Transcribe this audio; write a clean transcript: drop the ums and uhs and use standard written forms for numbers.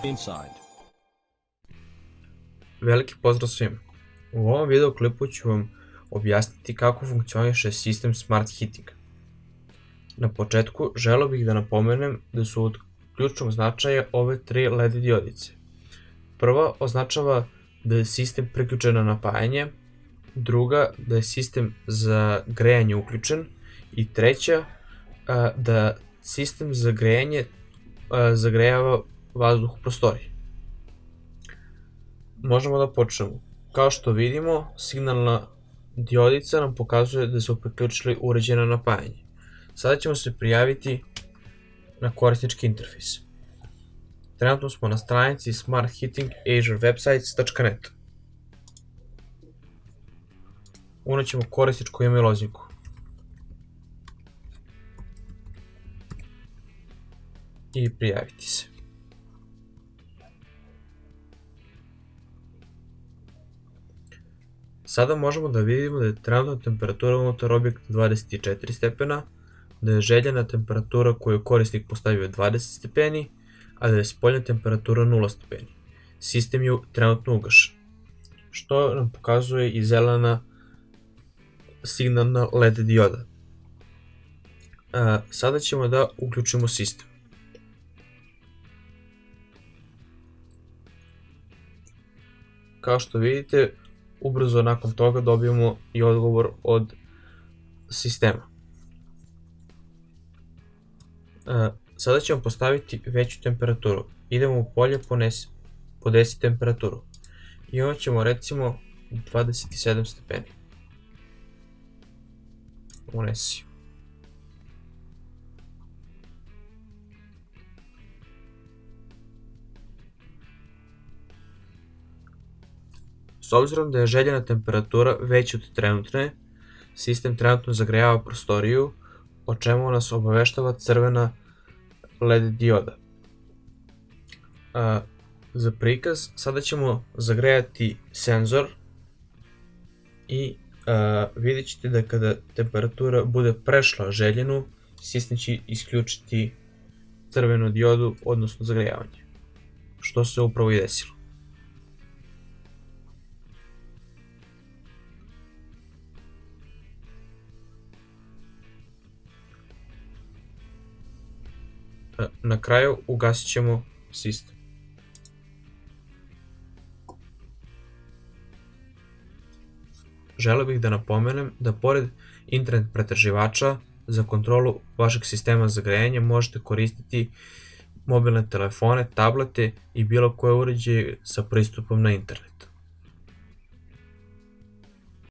inside. Veliki pozdrav svima. U ovom video klipu ću vam objasniti kako funkcioniše sistem Smart Heating. Na početku želeo bih da napomenem da su od ključnog značaja ove tri LED diodice. Prva označava da je sistem priključen na napajanje, druga da je sistem za grejanje uključen i treća da sistem za grejanje zagrejava vazduh u prostoriji. Možemo da počnemo. Kao što vidimo, signalna diodica nam pokazuje da su priključili uređaj na napajanje. Sada ćemo se prijaviti na korisnički interfejs. Trenutno smo na stranici smartheatingazurewebsites.net. Unećemo korisničku ime i lozinku. I prijaviti se. Sada možemo da vidimo da je trenutna temperatura unutar objekta 24 stepena, da je željena temperatura koju je korisnik postavio 20 stepeni, a da je spoljna temperatura 0 stepeni. Sistem je trenutno ugašen, što nam pokazuje i zelena signalna LED dioda. Sada ćemo da uključimo sistem. Kao što vidite, ubrzo nakon toga dobijemo i odgovor od sistema. Sada ćemo postaviti veću temperaturu. Idemo u polje, podesi temperaturu. I onda ćemo recimo 27 stepeni. Unesi. S obzirom da je željena temperatura veća od trenutne, sistem trenutno zagrejava prostoriju, o čemu nas obaveštava crvena LED dioda. Za prikaz sada ćemo zagrejati senzor i vidjet ćete da kada temperatura bude prešla željenu, sistem će isključiti crvenu diodu, odnosno zagrejavanje, što se upravo i desilo. Na kraju ugasit ćemo sistem. Želeo bih da napomenem da pored internet pretraživača za kontrolu vašeg sistema za grejanje možete koristiti mobilne telefone, tablete i bilo koje uređaje sa pristupom na internet.